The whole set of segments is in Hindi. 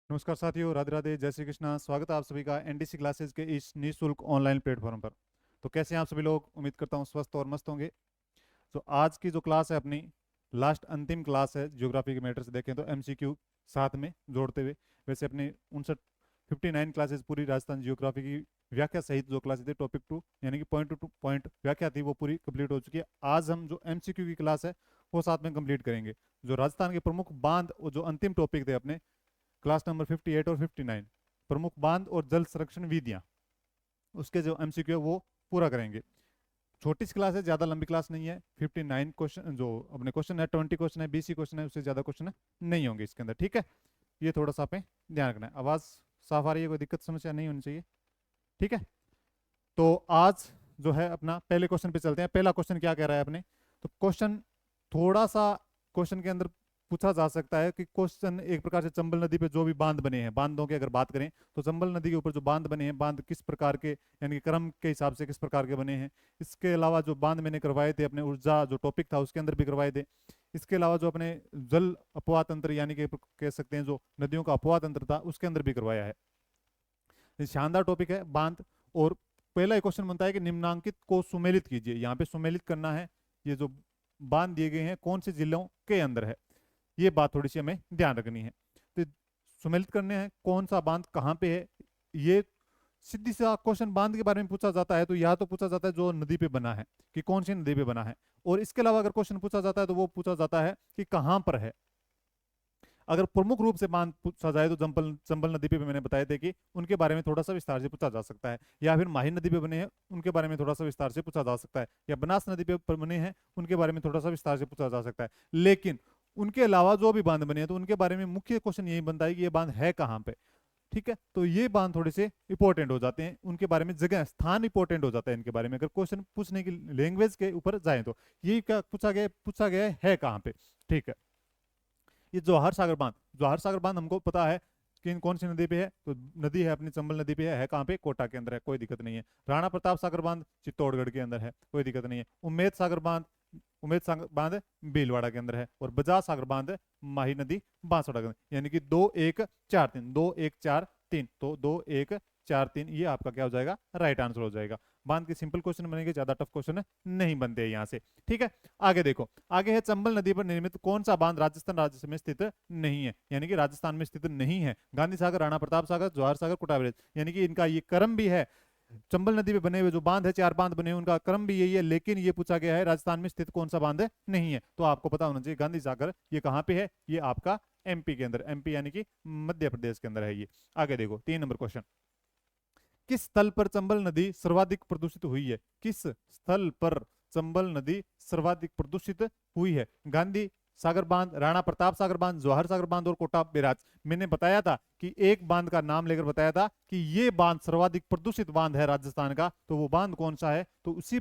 नमस्कार साथियों, राधे राधे, जय श्री कृष्णा। स्वागत है आप सभी का एनडीसी क्लासेस के इस निःशुल्क ऑनलाइन प्लेटफॉर्म पर। तो कैसे हैं आप सभी लोग? उम्मीद करता हूं स्वस्थ और मस्त होंगे। तो आज की जो क्लास है अपनी लास्ट अंतिम क्लास है ज्योग्राफी के मैटर से देखें तो एमसीक्यू साथ में जोड़ते हुए। वैसे अपनी 59 क्लासेस पूरी राजस्थान जियोग्राफी की व्याख्या सहित जो क्लासेस थे टॉपिक टू यानी कि पॉइंट टू पॉइंट व्याख्या थी वो पूरी कंप्लीट हो चुकी है। आज हम जो एमसीक्यू की क्लास है वो साथ में कंप्लीट करेंगे। जो राजस्थान के प्रमुख बांध और जो अंतिम टॉपिक थे अपने क्लास नंबर 58 और 59, प्रमुख बांध और जल संरक्षण विधियां, उसके जो एमसीक्यू है वो पूरा करेंगे। छोटी सी क्लास है, ज्यादा लंबी क्लास नहीं है। 59 क्वेश्चन जो अपने क्वेश्चन है, 20 क्वेश्चन है, 20 क्वेश्चन है, उससे ज्यादा क्वेश्चन नहीं होंगे इसके अंदर। ठीक है, ये थोड़ा सा पे ध्यान रखना है। आवाज साफ आ रही है? कोई दिक्कत समस्या नहीं होनी चाहिए। ठीक है, तो आज जो है अपना पहले क्वेश्चन पे चलते हैं। पहला क्वेश्चन क्या कह रहा है अपने? तो क्वेश्चन थोड़ा सा क्वेश्चन के अंदर पूछा जा सकता है कि क्वेश्चन एक प्रकार से चंबल नदी पे जो भी बांध बने हैं, बांधों की अगर बात करें तो चंबल नदी के ऊपर जो बांध बने हैं, बांध किस प्रकार के यानी कि क्रम के हिसाब से किस प्रकार के बने हैं। इसके अलावा जो बांध मैंने करवाए थे अपने ऊर्जा जो टॉपिक था उसके अंदर भी करवाए थे। इसके अलावा जो अपने जल अपवाह तंत्र यानी कि कह सकते हैं जो नदियों का अपवाह तंत्र था उसके अंदर भी करवाया है। ये शानदार टॉपिक है बांध। और पहला क्वेश्चन बनता है कि निम्नांकित को सुमेलित कीजिए। यहाँ पे सुमेलित करना है, ये जो बांध दिए गए हैं कौन से जिलों के अंदर है, ये बात थोड़ी सी हमें ध्यान रखनी है। तो सुमेलित करने हैं कौन सा बांध कहाँ पे है। ये सीधी सा क्वेश्चन बांध के बारे में पूछा जाता है तो या तो पूछा जाता है जो नदी पे बना है कि कौन सी नदी पे बना है, और इसके अलावा अगर क्वेश्चन पूछा जाता है तो वो पूछा जाता है कि कहाँ पर है। अगर प्रमुख रूप से बांध पूछा जाए तो चंबल चंबल नदी पे मैंने बताए थे कि उनके बारे में थोड़ा सा विस्तार से पूछा जा सकता है, या फिर माही नदी पे बने हैं उनके बारे में थोड़ा सा विस्तार से पूछा जा सकता है, या बनास नदी पे बने हैं उनके बारे में थोड़ा सा विस्तार से पूछा जा सकता है। लेकिन उनके अलावा जो भी बांध बने हैं तो उनके बारे में मुख्य क्वेश्चन यही बनता है कि ये बांध है कहाँ पे। ठीक है, तो ये बांध थोड़े से इंपॉर्टेंट हो जाते हैं, उनके बारे में जगह स्थान इंपॉर्टेंट हो जाता है इनके बारे में अगर क्वेश्चन पूछने की लैंग्वेज के ऊपर जाए तो। यही क्या पूछा गया है कहाँ पे। ठीक है, ये जवाहर सागर बांध हमको पता है कि कौन सी नदी पे है, तो नदी है अपनी चंबल नदी पे है कहाँ पे? कोटा के अंदर है, कोई दिक्कत नहीं है। राणा प्रताप सागर बांध चित्तौड़गढ़ के अंदर है, कोई दिक्कत नहीं है। उम्मेद सागर बांध भीलवाड़ा के अंदर है, और बजाज सागर बांध माही नदी बांसवाड़ा के अंदर। यानी कि 2 1 4 3, 2 1 4 3, तो 2 1 4 3 ये आपका क्या हो जाएगा? राइट आंसर हो जाएगा। बांध के सिंपल क्वेश्चन बनेंगे, ज्यादा टफ क्वेश्चन नहीं बनते यहाँ से। ठीक है, आगे देखो। आगे है चंबल नदी पर निर्मित कौन सा बांध राजस्थान राज्य में स्थित नहीं है, यानी कि राजस्थान में स्थित नहीं है। गांधी सागर, राणा प्रताप सागर, जवाहर सागर, कोटा ब्रिज, यानी कि इनका ये क्रम भी है। चंबल नदी पे बने हुए जो बांध है, 4 बांध बने हुए, उनका क्रम भी यही है, लेकिन ये पूछा गया है राजस्थान में स्थित कौन सा बांध नहीं है। तो आपको पता होना चाहिए गांधी सागर ये कहाँ पे है, ये आपका एमपी के अंदर, एमपी यानी कि मध्य प्रदेश के अंदर है ये। आगे देखो 3 नंबर क्वेश्चन। किस स्थल पर चंबल नदी सर्वाधिक प्रदूषित हुई है? किस स्थल पर चंबल नदी सर्वाधिक प्रदूषित हुई है? गांधी सागर बांध, राणा प्रताप सागर बांध, जवाहर सागर बांध और कोटा बैराज। मैंने बताया था कि एक बांध का नाम लेकर बताया था कि ये बांध सर्वाधिक प्रदूषित बांध है राजस्थान का, तो वो बांध कौन सा है? तो उसी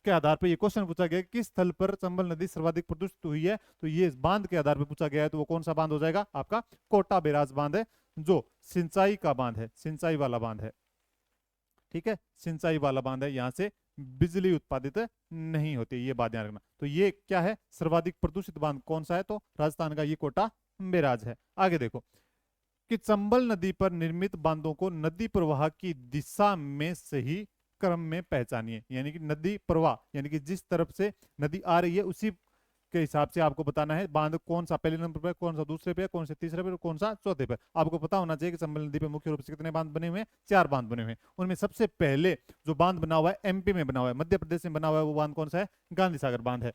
के आधार पर ये क्वेश्चन पूछा गया किस स्थल पर चंबल नदी सर्वाधिक प्रदूषित हुई है, तो ये इस बांध के आधार पर पूछा गया है, तो वो कौन सा बांध हो जाएगा? आपका कोटा बैराज बांध है, जो सिंचाई का बांध है, सिंचाई वाला बांध है। ठीक है, सिंचाई वाला बांध है, यहां से बिजली उत्पादित नहीं होती, ये बात ध्यान रखना। तो ये क्या है? सर्वाधिक प्रदूषित बांध कौन सा है? तो राजस्थान का ये कोटा बैराज है। आगे देखो कि चंबल नदी पर निर्मित बांधों को नदी प्रवाह की दिशा में सही क्रम में पहचानिए। यानी कि नदी प्रवाह यानी कि जिस तरफ से नदी आ रही है उसी के हिसाब से आपको बताना है बांध कौन सा पहले नंबर पे, कौन सा दूसरे पे, कौन सा तीसरे पे, कौन सा चौथे पे। आपको पता होना चाहिए कि चंबल नदी पे मुख्य रूप से कितने बांध बने हुए हैं? 4 बांध बने हुए हैं। उनमें सबसे पहले जो बांध बना हुआ है एमपी में बना हुआ है, मध्य प्रदेश में बना हुआ है, वो बांध कौन सा है? गांधी सागर बांध है।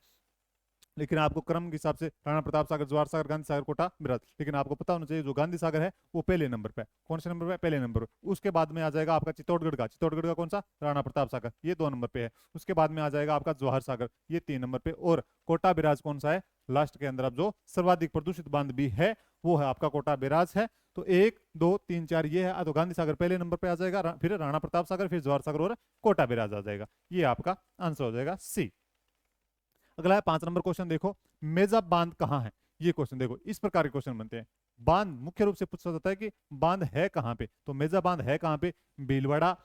लेकिन आपको क्रम के हिसाब से राणा प्रताप सागर, जवाहर सागर, गांधी सागर, कोटा बैराज, लेकिन आपको पता होना चाहिए जो गांधी सागर है वो पहले नंबर पे। कौन से नंबर पे? पहले नंबर पे। उसके बाद में आ जाएगा आपका चित्तौड़गढ़ का कौन सा? राणा प्रताप सागर, ये 2 नंबर पे है। उसके बाद में आ जाएगा आपका जवाहर सागर, ये 3 नंबर पे। और कोटा बैराज कौन सा है? लास्ट के अंदर अब जो सर्वाधिक प्रदूषित बांध भी है वो है आपका कोटा बैराज है। तो 1 2 3 4 ये है, तो गांधी सागर पहले नंबर पे आ जाएगा, फिर राणा प्रताप सागर, फिर जवाहर सागर और कोटा बैराज आ जाएगा। ये आपका आंसर हो जाएगा सी। अगला है 5 नंबर क्वेश्चन। देखो मेजा बांध कहाँ है? ये क्वेश्चन देखो, इस प्रकार के क्वेश्चन बनते हैं। बांध मुख्य रूप से पूछा जाता है कि बांध है कहाँ पे, तो मेजा बांध है कहाँ पे? भीलवाड़ा,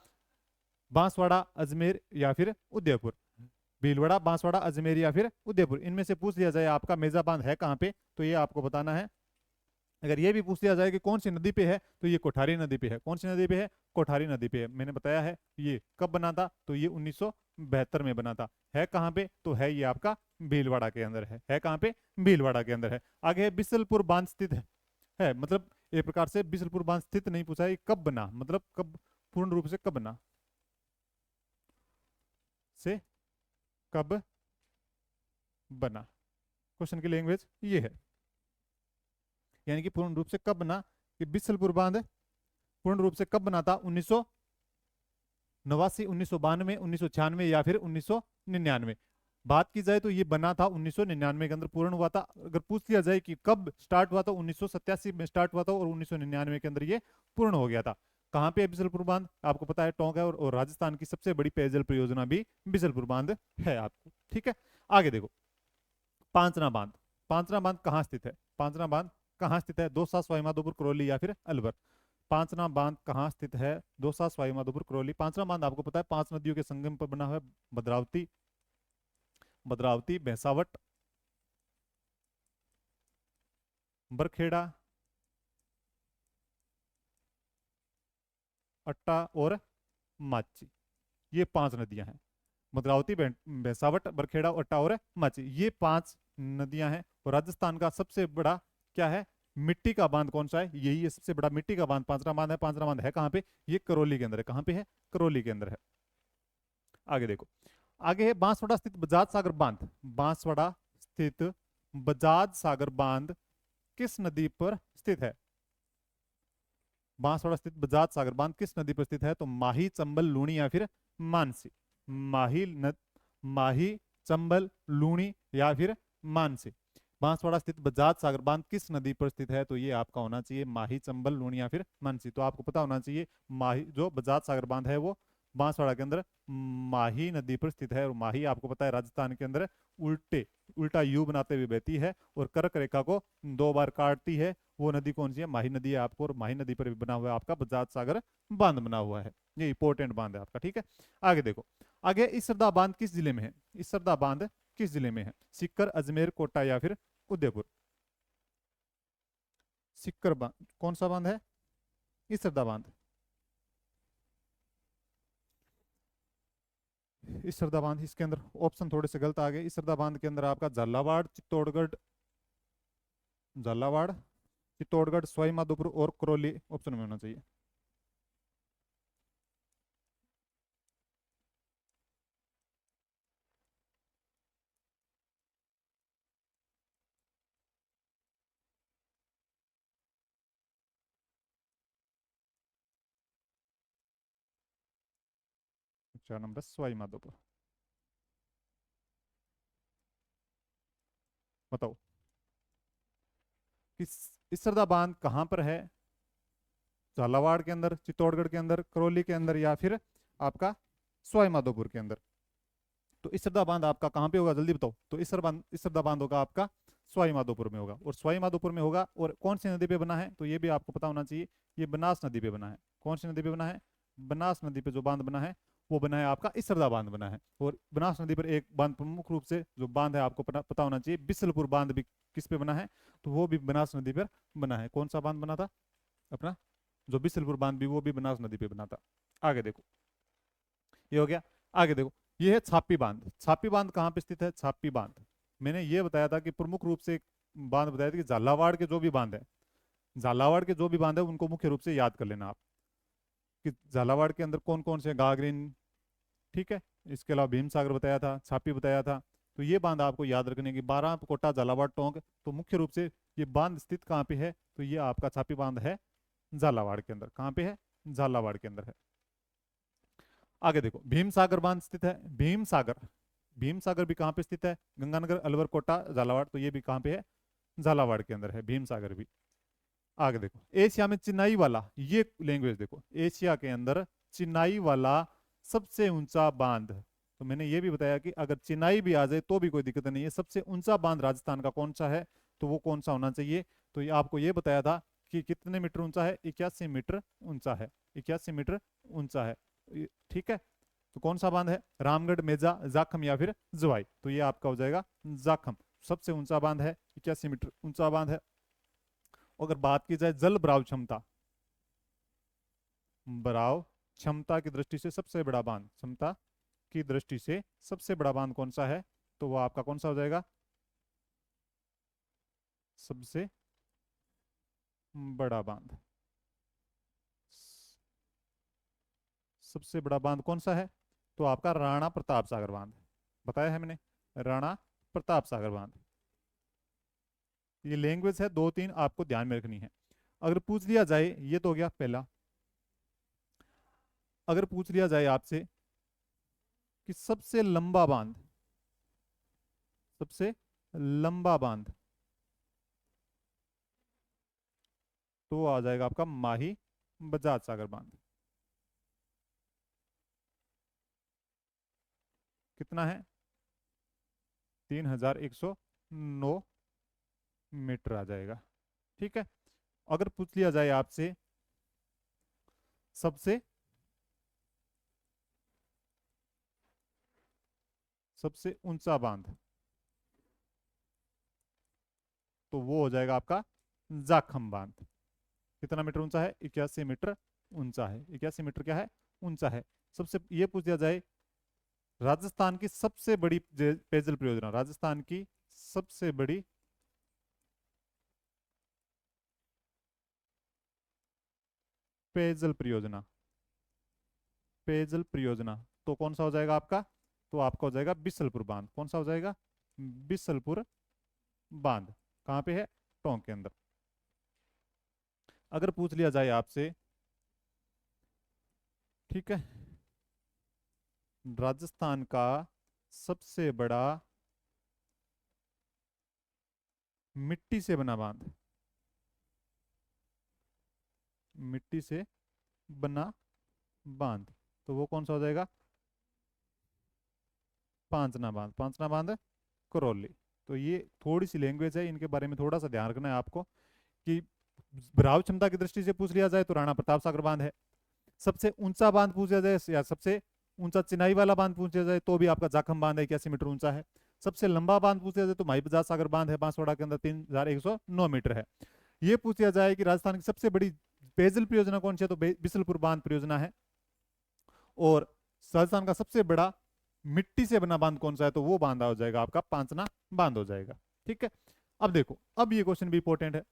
बांसवाड़ा, अजमेर या फिर उदयपुर। भीलवाड़ा, बांसवाड़ा, अजमेर या फिर उदयपुर, इनमें से पूछ लिया जाए आपका मेजा बांध है कहाँ पे, तो ये आपको बताना है अगर ये भी पूछ लिया जाए कि कौन सी नदी पे है, तो ये कोठारी नदी पे है। कौन सी नदी पे है? कोठारी नदी पे है। मैंने बताया है ये कब बना था, तो ये 1972 में बना था। है कहाँ पे? तो है ये आपका भीलवाड़ा के अंदर है कहाँ पे? भीलवाड़ा के अंदर है। आगे है बिसलपुर बांध स्थित है मतलब एक प्रकार से बिसलपुर बांध स्थित नहीं पूछा है, ये कब बना, मतलब कब, पूर्ण रूप से कब बना, से कब बना, क्वेश्चन की लैंग्वेज ये है। यानी कि पूर्ण रूप से कब बना, कि बिसलपुर बांध पूर्ण रूप से कब बना था? 1989, 1992, 1996 या फिर 1999। बात की जाए तो ये बना था 1999 के अंदर, पूर्ण हुआ था। अगर पूछ लिया जाए कि कब स्टार्ट हुआ, तो 1987 में स्टार्ट हुआ था और 1999 के अंदर ये पूर्ण हो गया था। कहाँ पे है बिसलपुर बांध? आपको पता है टोंक है, और राजस्थान की सबसे बड़ी पेयजल परियोजना भी बिसलपुर बांध है आपको। ठीक है, आगे देखो पांचना बांध। पांचना बांध कहाँ स्थित है? पांचना बांध कहाँ स्थित है? दौसा, सवाईमाधोपुर, करौली या फिर अलवर। पांचना बांध कहाँ स्थित है? दौसा, सवाईमाधोपुर, करौली। पांचना बांध आपको पता है 5 नदियों के संगम पर बना हुआ है। भद्रावती, भद्रावती, भैंसावट, बरखेड़ा, अट्टा और माची। ये 5 नदियां हैं। भद्रावती, भैंसावट, बरखेड़ा, अट्टा और माची, ये 5 नदियां हैं। और राजस्थान का सबसे बड़ा क्या है? मिट्टी का बांध कौन सा है? यही है सबसे बड़ा मिट्टी का बांध, पांचरा बांध है। पांचरा बांध है कहाँ पे? ये करौली के अंदर है। कहाँ पे है? करौली के अंदर है। आगे देखो, आगे है बांसवाड़ा स्थित बजाज सागर बांध। बांसवाड़ा स्थित बजाज सागर बांध किस नदी पर स्थित है? बांसवाड़ा स्थित बजाज सागर बांध किस नदी पर स्थित है? तो माही, चंबल, लूणी या फिर मानसी। माही माही, चंबल, लूणी या फिर मानसी। बांसवाड़ा स्थित बजाज सागर बांध किस नदी पर स्थित है? तो ये आपका होना चाहिए माही, चंबल, लूणी या फिर मानसी। तो आपको पता होना चाहिए माही, जो बजाज सागर बांध है वो बांसवाड़ा के अंदर माही नदी पर स्थित है। और माही आपको पता है राजस्थान के अंदर उल्टा यू बनाते हुए बहती है और कर्क रेखा को 2 बार काटती है। वो नदी कौन सी है? माही नदी है आपको। और माही नदी पर भी बना हुआ है आपका बजाज सागर बांध बना हुआ है। ये इंपॉर्टेंट बांध है आपका। ठीक है, आगे देखो, आगे इसरदा बांध किस जिले में है? इसरदा बांध किस जिले में है? सीकर, अजमेर, कोटा या फिर उदयपुर। सीकर बांध कौन सा बांध है? इसरदा बांध। इसरदा बांध, इसके अंदर ऑप्शन थोड़े से गलत आ गए। इसरदा बांध के अंदर आपका झालावाड़, चित्तौड़गढ़, झालावाड़, चित्तौड़गढ़, सवाई माधोपुर और करौली ऑप्शन में होना चाहिए। चार नंबर सवाई माधोपुर। बताओ कि इसरदा बांध कहाँ पर है? झालावाड़ के अंदर, चित्तौड़गढ़ के अंदर, करौली के अंदर या फिर आपका सवाई माधोपुर के अंदर। तो इसरदा बांध आपका कहाँ पे होगा? जल्दी बताओ। तो इसरदा बांध होगा आपका सवाई माधोपुर में होगा। और सवाई माधोपुर में होगा, और कौन सी नदी पे बना है? तो ये भी आपको पता होना चाहिए, ये बनास नदी पे बना है। कौन सी नदी पे बना है? बनास नदी पे जो बांध बना है वो बना है आपका इसरदा बांध बना है। और बनास नदी पर एक बांध प्रमुख रूप से जो बांध है आपको पता होना चाहिए, बिसलपुर बांध भी किस पे बना है? तो वो भी बनास नदी पर बना है। कौन सा बांध बना था अपना? जो बिसलपुर बांध भी, वो भी बनास नदी पे बना था। आगे देखो, ये हो गया। आगे देखो, ये है छापी बांध। छापी बांध कहाँ पे स्थित है? छापी बांध मैंने ये बताया था कि प्रमुख रूप से एक बांध बताया था कि झालावाड़ के जो भी बांध है, झालावाड़ के जो भी बांध है उनको मुख्य रूप से याद कर लेना आप, कि झालावाड़ के अंदर कौन कौन से, गागरिन, ठीक है, इसके अलावा भीम सागर बताया था, छापी बताया था। तो ये बांध आपको याद रखने की, 12, कोटा, झालावाड़, टोंक। तो मुख्य रूप से ये बांध स्थित कहाँ पे है? तो ये आपका छापी बांध है झालावाड़ के अंदर। कहाँ पे है? झालावाड़ के अंदर है। आगे देखो, भीम सागर बांध स्थित है। भीम सागर, भीम सागर भी कहाँ पे स्थित है? गंगानगर, अलवर, कोटा, झालावाड़। तो ये भी कहाँ पे है? झालावाड़ के अंदर है भीम सागर भी। आगे देखो, एशिया में चिनाई वाला, ये लैंग्वेज देखो, एशिया के अंदर चिनाई वाला सबसे ऊंचा बांध। तो मैंने ये भी बताया कि अगर चिनाई भी आ जाए तो भी कोई दिक्कत नहीं है। सबसे ऊंचा बांध राजस्थान का कौन सा है? तो वो कौन सा होना चाहिए? तो ये आपको ये बताया था कि कितने मीटर ऊंचा है? 81 मीटर ऊंचा है। 81 मीटर ऊंचा है। ठीक है, तो कौन सा बांध है? रामगढ़, मेजा, जाखम या फिर जवाई। तो ये आपका हो जाएगा जाखम। सबसे ऊंचा बांध है, 81 मीटर ऊंचा बांध है। अगर बात की जाए जल भराव क्षमता, भराव क्षमता की दृष्टि से सबसे बड़ा बांध, क्षमता की दृष्टि से सबसे बड़ा बांध कौन सा है, तो वो आपका कौन सा हो जाएगा, सबसे बड़ा बांध। सबसे बड़ा बांध कौन सा है, तो आपका राणा प्रताप सागर बांध, बताया है मैंने, राणा प्रताप सागर बांध। ये लैंग्वेज है, दो तीन आपको ध्यान में रखनी है। अगर पूछ लिया जाए, ये तो हो गया पहला, अगर पूछ लिया जाए आपसे कि सबसे लंबा बांध, सबसे लंबा बांध, तो वो आ जाएगा आपका माही बजाज सागर बांध। कितना है, 3109 मीटर आ जाएगा। ठीक है। अगर पूछ लिया जाए आपसे सबसे सबसे ऊंचा बांध, तो वो हो जाएगा आपका जाखम बांध। कितना मीटर ऊंचा है, 81 मीटर ऊंचा है। 81 मीटर क्या है, ऊंचा है। सबसे ये पूछ दिया जाए राजस्थान की सबसे बड़ी पेयजल परियोजना, राजस्थान की सबसे बड़ी पेयजल परियोजना, पेयजल परियोजना, तो कौन सा हो जाएगा आपका, तो आपका हो जाएगा बिसलपुर बांध। कौन सा हो जाएगा, बिसलपुर बांध। कहाँ पे है, टोंक के अंदर। अगर पूछ लिया जाए आपसे, ठीक है, राजस्थान का सबसे बड़ा मिट्टी से बना बांध, मिट्टी से बना बांध, तो वो कौन सा हो जाएगा, पांचना बांध। पांचना बांध करौली। तो ये थोड़ी सी लैंग्वेज है, इनके बारे में थोड़ा सा ध्यान रखना है आपको कि भराव क्षमता की दृष्टि से पूछ लिया जाए तो राणा प्रताप सागर बांध है। सबसे ऊंचा बांध पूछा जाए या सबसे ऊंचा चिनाई वाला बांध पूछा जाए तो भी आपका जाखम बांध है, 81 मीटर ऊंचा है। सबसे लंबा बांध पूछा जाए तो माई बजाज सागर बांध है, बांसवाड़ा के अंदर 3109 मीटर है। ये पूछा जाए कि राजस्थान की सबसे बड़ी पेयजल परियोजना कौन सी है, तो बिसलपुर बांध परियोजना है। और राजस्थान का सबसे बड़ा मिट्टी से बना बांध कौन सा है, तो वो बांधा हो जाएगा आपका पांचना बांध हो जाएगा। ठीक है। अब देखो, अब ये क्वेश्चन भी इंपॉर्टेंट है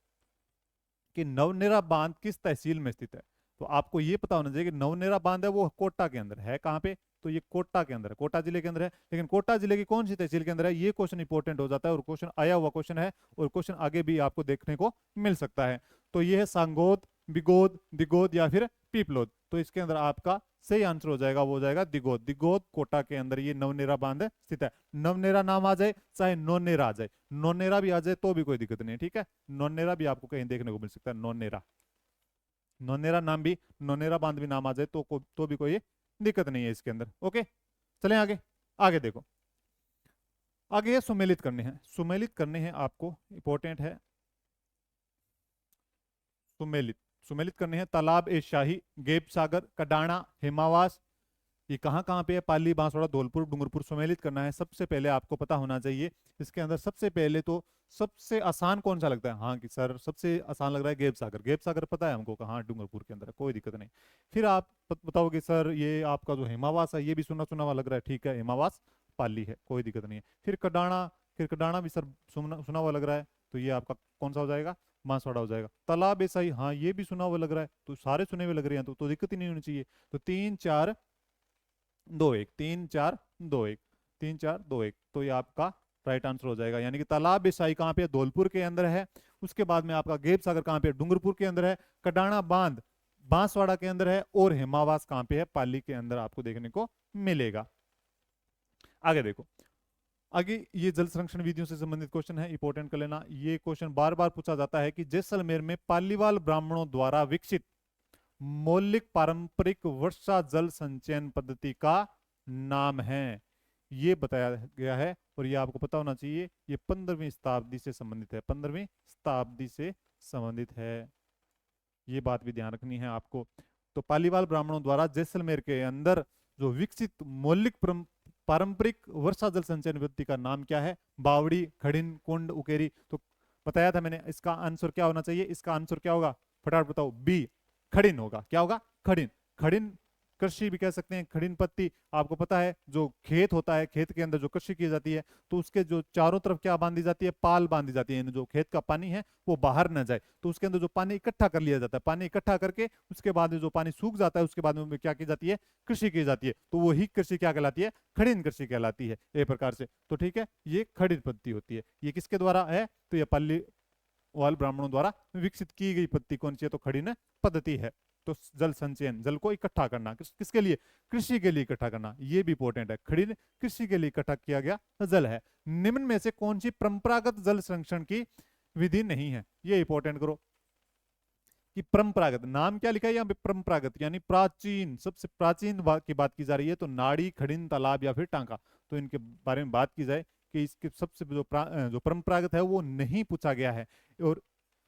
कि नवनेरा बांध किस तहसील में स्थित है। तो आपको ये पता होना चाहिए कि नवनेरा बांध है वो कोटा के अंदर है। कहाँ पे, तो ये कोटा के अंदर है, कोटा जिले के अंदर है। लेकिन कोटा जिले की कौन सी तहसील के अंदर है, ये क्वेश्चन इंपॉर्टेंट हो जाता है, और क्वेश्चन आया हुआ क्वेश्चन है, और क्वेश्चन आगे भी आपको देखने को मिल सकता है। तो ये है सांगोद, बिगोद, दिगोद या फिर पीपलोद। तो इसके अंदर आपका सही आंसर हो जाएगा, वो हो जाएगा दिगोद। दिगोद कोटा के अंदर ये नवनेरा बांध स्थित है। नवनेरा नाम आ जाए चाहे नोनेरा आ जाए, नोनेरा भी आ जाए तो भी कोई दिक्कत नहीं है। ठीक है, नोनेरा भी आपको कहीं देखने को मिल सकता है, नोनेरा। नोनेरा नाम भी, नोनेरा बांध भी नाम आ जाए तो भी कोई दिक्कत नहीं है इसके अंदर। ओके, चलें आगे। आगे देखो, आगे ये सुमेलित करने हैं, सुमेलित करने हैं आपको, इंपॉर्टेंट है। सुमेलित, सुमेलित करने हैं। तालाब ए शाही, गेप सागर, कडाणा, हिमावास, ये कहाँ कहाँ पे है, पाली, बांसवाड़ा, धौलपुर, डूंगरपुर। सुमेलित करना है। सबसे पहले आपको पता होना चाहिए इसके अंदर सबसे पहले तो सबसे आसान कौन सा लगता है, हाँ कि सर सबसे आसान लग रहा है गेप सागर। गेप सागर पता है हमको कहाँ, डूंगरपुर के अंदर है, कोई दिक्कत नहीं। फिर आप बताओगे सर ये आपका जो हिमावास है ये भी सुना सुना हुआ लग रहा है, ठीक है, हिमावास पाली है, कोई दिक्कत नहीं है। फिर कडाणा, फिर कडाणा भी सर सुना सुना हुआ लग रहा है, तो ये आपका कौन सा हो जाएगा, बांसवाड़ा हो जाएगा। तालाब ऐसा ही, हाँ ये भी सुना हुआ लग रहा है, तो सारे सुने हुए लग रहे हैं, तो दिक्कत ही नहीं होनी चाहिए। तो 3 4 2 1, 3 4 2 1, 3 4 2 1, तो ये आपका राइट आंसर हो जाएगा। यानी कि तालाब बिसाई कहाँ पे है, धौलपुर के अंदर है। उसके बाद में आपका गेप सागर कहाँ पे है, डूंगरपुर के अंदर है। कडाणा बांध बांसवाड़ा के अंदर है। और हिमावास कहाँ पे है, पाली के अंदर आपको देखने को मिलेगा। आगे देखो, आगे ये जल संरक्षण विधियों से संबंधित क्वेश्चन है, इंपॉर्टेंट कर लेना। ये क्वेश्चन बार बार पूछा जाता है कि जैसलमेर में पालीवाल ब्राह्मणों द्वारा विकसित मौलिक पारंपरिक वर्षा जल संचयन पद्धति का नाम है, ये बताया गया है। और ये आपको पता होना चाहिए, ये 15वीं शताब्दी से संबंधित है, 15वीं शताब्दी से संबंधित है, ये बात भी ध्यान रखनी है आपको। तो पालीवाल ब्राह्मणों द्वारा जैसलमेर के अंदर जो विकसित मौलिक पारंपरिक वर्षा जल संचयन पद्धति का नाम क्या है, बावड़ी, खड़िन, कुंड, उकेरी। तो बताया था मैंने। इसका आंसर क्या होना चाहिए, इसका आंसर क्या होगा, फटाफट बताओ। बी, खड़िन होगा। क्या होगा, खड़िन। खड़िन कृषि भी कह सकते हैं, खड़िन पत्ती। आपको पता है जो खेत होता है, खेत के अंदर जो कृषि की जाती है, तो उसके जो चारों तरफ क्या बांधी जाती है, पाल बांधी जाती है, यानी जो खेत का पानी है वो बाहर न जाए। तो उसके अंदर जो पानी इकट्ठा कर लिया जाता है, पानी इकट्ठा करके उसके बाद में जो पानी सूख जाता है, उसके बाद में क्या की जाती है, कृषि की जाती है। तो वही कृषि क्या कहलाती है, खड़िन कृषि कहलाती है एक प्रकार से। तो ठीक है, ये खड़िन पत्ती होती है। ये किसके द्वारा है, तो ये पल्ली वाल ब्राह्मणों द्वारा विकसित की गई पत्ती कौन सी है, तो खड़िन पद्धति है। तो जल संचयन, जल को इकट्ठा करना, किसके लिए, कृषि के लिए इकट्ठा करना, ये भी इंपॉर्टेंट है। खड़िन कृषि के लिए इकट्ठा किया गया जल है। निम्न में से कौन सी परंपरागत जल संरक्षण की विधि नहीं है, ये इंपॉर्टेंट करो कि परंपरागत, नाम क्या लिखा है यहाँ पे, परंपरागत यानी प्राचीन, सबसे प्राचीन की बात की जा रही है। तो नाड़ी, खड़िन, तालाब या फिर टांका। तो इनके बारे में बात की जाए कि इसके सबसे जो परंपरागत है वो नहीं पूछा गया है। और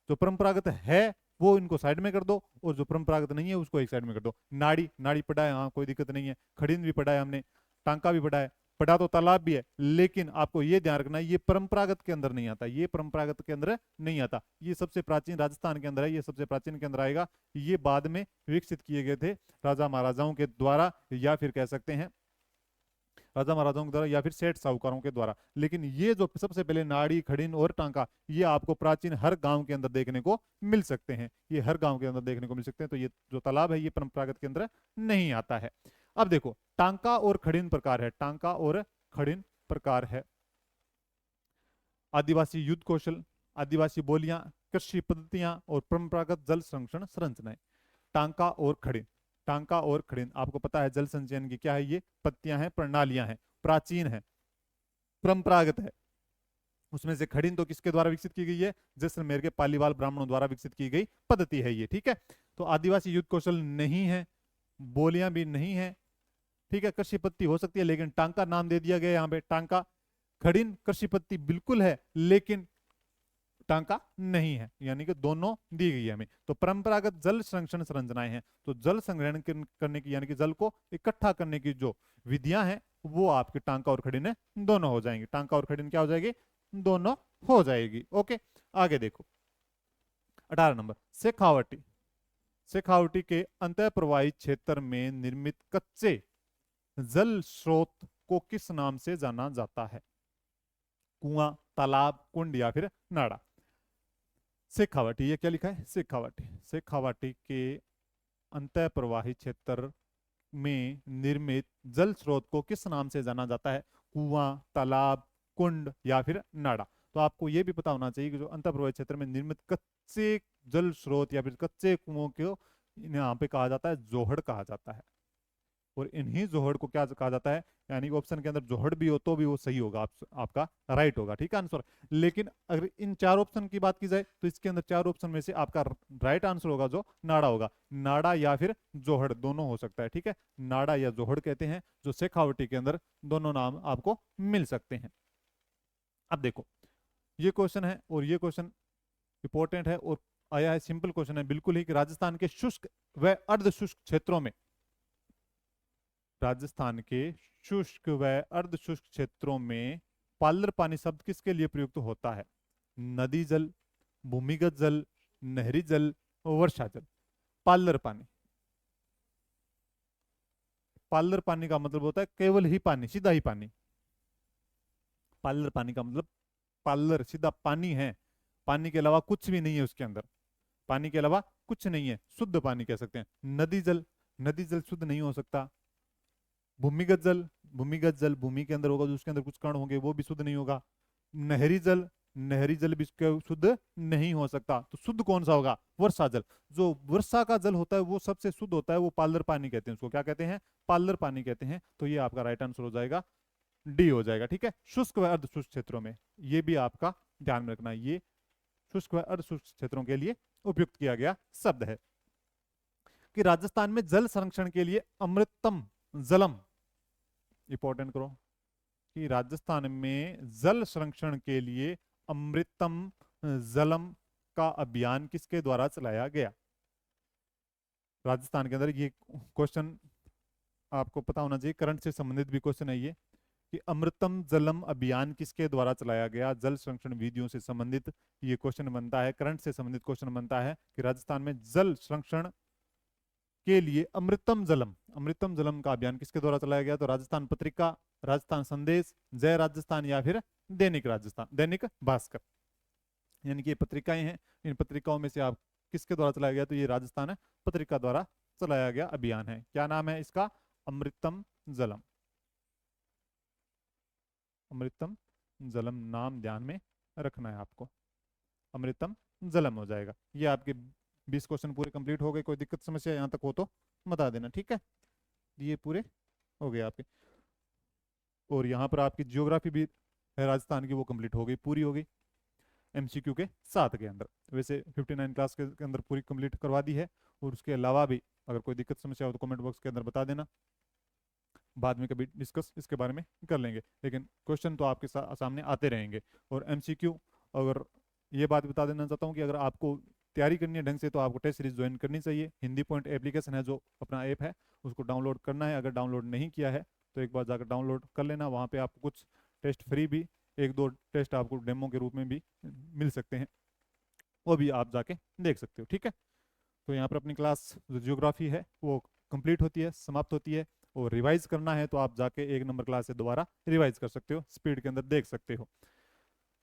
जो परंपरागत है वो इनको साइड में कर दो, और जो परंपरागत नहीं है उसको एक साइड में कर दो। नाड़ी, नाड़ी पढ़ा है, हाँ कोई दिक्कत नहीं है। खड़िन भी पढ़ा है हमने, टांका भी पढ़ा है, पढ़ा तो तालाब भी है। लेकिन आपको ये ध्यान रखना है, ये परंपरागत के अंदर नहीं आता, ये परंपरागत के अंदर नहीं आता। ये सबसे प्राचीन राजस्थान के अंदर है, ये सबसे प्राचीन के अंदर आएगा। ये बाद में विकसित किए गए थे राजा महाराजाओं के द्वारा, या फिर कह सकते हैं राजा महाराजाओं के द्वारा, या फिर सेठ साहूकारों के द्वारा। लेकिन ये जो सबसे पहले नाड़ी, खड़िन और टांका, ये आपको प्राचीन हर गांव के अंदर देखने को मिल सकते हैं। ये हर गांव के अंदर देखने को मिल सकते हैं। तो ये जो तालाब है ये परंपरागत के अंदर नहीं आता है। अब देखो, टांका और खड़िन प्रकार है, टांका और खड़िन प्रकार है। आदिवासी युद्ध कौशल, आदिवासी बोलियां, कृषि पद्धतियां और परंपरागत जल संरक्षण संरचनाएं। टांका और खड़िन, टांका और खड़िन आपको पता है जल संचयन की क्या है, ये पत्तियां हैं, प्रणालियां हैं, प्राचीन है, परंपरागत है। उसमें से खड़िन तो किसके द्वारा विकसित की गई है, जैसलमेर के पालीवाल ब्राह्मणों द्वारा विकसित की गई पद्धति है ये। ठीक है, तो आदिवासी युद्ध कौशल नहीं है, बोलियां भी नहीं है। ठीक है, कृषि पत्ती हो सकती है, लेकिन टांका नाम दे दिया गया यहाँ पे, टांका। खड़िन कृषि पत्ती बिल्कुल है, लेकिन टांका नहीं है, यानी कि दोनों दी गई है हमें। तो परंपरागत जल संरक्षण संरचनाएं हैं, तो जल संग्रहण करने की, यानी कि जल को इकट्ठा करने की जो विधियां हैं वो आपके टांका और खड़िन दोनों हो जाएंगी। टांका और खड़िन क्या हो जाएगी, दोनों हो जाएगी। ओके, आगे देखो 18 नंबर, शेखावटी। शेखावटी के अंतः प्रवाही क्षेत्र में निर्मित कच्चे जल स्रोत को किस नाम से जाना जाता है, कुआं, तालाब, कुंड या फिर नाड़ा। शेखावाटी, ये क्या लिखा है, शेखावाटी। शेखावाटी के अंतः प्रवाही क्षेत्र में निर्मित जल स्रोत को किस नाम से जाना जाता है, कुआं, तालाब, कुंड या फिर नाड़ा। तो आपको यह भी पता होना चाहिए कि जो अंतः प्रवाही क्षेत्र में निर्मित कच्चे जल स्रोत या फिर कच्चे कुओं को यहाँ पे कहा जाता है जोहड़ कहा जाता है। और इन्हीं जोहड़ को क्या कहा जाता है, यानी कि ऑप्शन के अंदर जोहड़ भी हो तो भी वो सही होगा, आपका राइट होगा। ठीक है आंसर। लेकिन अगर इन चार ऑप्शन की बात की जाए तो इसके अंदर चार ऑप्शन में से आपका राइट आंसर होगा जो नाड़ा होगा। नाड़ा या फिर जोहड़ दोनों हो सकता है। ठीक है, नाड़ा या जोहड़ कहते हैं, जो शेखावटी के अंदर दोनों नाम आपको मिल सकते हैं। अब देखो ये क्वेश्चन है, और ये क्वेश्चन इंपॉर्टेंट है और आया है, सिंपल क्वेश्चन है बिल्कुल ही, कि राजस्थान के शुष्क व अर्ध शुष्क क्षेत्रों में, राजस्थान के शुष्क व अर्ध शुष्क क्षेत्रों में पालर पानी शब्द किसके लिए प्रयुक्त होता है, नदी जल, भूमिगत जल, नहरी जल, वर्षा जल। पालर पानी, पालर पानी का मतलब होता है केवल ही पानी, सीधा ही पानी। पालर पानी का मतलब, पालर सीधा पानी है, पानी के अलावा कुछ भी नहीं है उसके अंदर, पानी के अलावा कुछ नहीं है, शुद्ध पानी कह सकते हैं। नदी जल, नदी जल शुद्ध नहीं हो सकता। भूमिगत जल, भूमिगत जल भूमि के अंदर होगा, जो उसके अंदर कुछ कण होंगे वो भी शुद्ध नहीं होगा। नहरी जल, नहरी जल भी शुद्ध नहीं हो सकता। तो शुद्ध कौन सा होगा, वर्षा जल। जो वर्षा का जल होता है वो सबसे शुद्ध होता है, वो पालर पानी कहते हैं, उसको क्या कहते हैं, पालर पानी कहते हैं। तो ये आपका राइट आंसर हो जाएगा, डी हो जाएगा। ठीक है, शुष्क व अर्ध शुष्क क्षेत्रों में, ये भी आपका ध्यान में रखना, ये शुष्क व अर्ध शुष्क क्षेत्रों के लिए उपयुक्त किया गया शब्द है। कि राजस्थान में जल संरक्षण के लिए अमृतम जलम, इंपॉर्टेंट करो, कि राजस्थान में जल संरक्षण के लिए अमृतम जलम का अभियान किसके द्वारा चलाया गया। राजस्थान के अंदर, ये क्वेश्चन आपको पता होना चाहिए, करंट से संबंधित भी क्वेश्चन है ये, कि अमृतम जलम अभियान किसके द्वारा चलाया गया, जल संरक्षण विधियों से संबंधित ये क्वेश्चन बनता है, करंट से संबंधित क्वेश्चन बनता है कि राजस्थान में जल संरक्षण के लिए अमृतम जलम का अभियान किसके द्वारा चलाया गया। तो राजस्थान पत्रिका, राजस्थान संदेश, जय राजस्थान या फिर दैनिक भास्कर, यानी कि ये पत्रिकाएं हैं। इन पत्रिकाओं में से आप किसके द्वारा चलाया गया, तो ये राजस्थान पत्रिका द्वारा चलाया गया अभियान है। क्या नाम है इसका, अमृतम जलम। अमृतम जलम नाम ध्यान में रखना है आपको, अमृतम जलम हो जाएगा। ये आपके 20 क्वेश्चन पूरे कंप्लीट हो गए। कोई दिक्कत समस्या यहाँ तक हो तो बता देना, ठीक है। ये पूरे हो गए आपके। और यहाँ पर आपकी जियोग्राफी भी है राजस्थान की, वो कंप्लीट हो गई, पूरी हो गई एमसीक्यू के साथ के अंदर। वैसे 59 क्लास के अंदर पूरी कंप्लीट करवा दी है। और उसके अलावा भी अगर कोई दिक्कत समस्या हो तो कमेंट बॉक्स के अंदर बता देना, बाद में कभी डिस्कस इसके बारे में कर लेंगे। लेकिन क्वेश्चन तो आपके सामने आते रहेंगे। और एमसीक्यू, अगर ये बात बता देना चाहता हूँ कि अगर आपको तैयारी करनी है ढंग से तो आपको टेस्ट सीरीज ज्वाइन करनी चाहिए। हिंदी पॉइंट एप्लीकेशन है जो अपना ऐप है, उसको डाउनलोड करना है। अगर डाउनलोड नहीं किया है तो एक बार जाकर डाउनलोड कर लेना। वहाँ पे आपको कुछ टेस्ट फ्री भी, एक दो टेस्ट आपको डेमो के रूप में भी मिल सकते हैं, वो भी आप जाके देख सकते हो, ठीक है। तो यहाँ पर अपनी क्लास जो जियोग्राफी है वो कंप्लीट होती है, समाप्त होती है। और रिवाइज करना है तो आप जाके 1 नंबर क्लास से दोबारा रिवाइज कर सकते हो, स्पीड के अंदर देख सकते हो।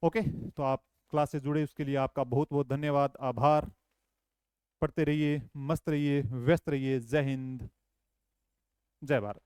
ओके, तो आप क्लास से जुड़े उसके लिए आपका बहुत बहुत धन्यवाद, आभार। पढ़ते रहिए, मस्त रहिए, व्यस्त रहिए। जय हिंद, जय भारत।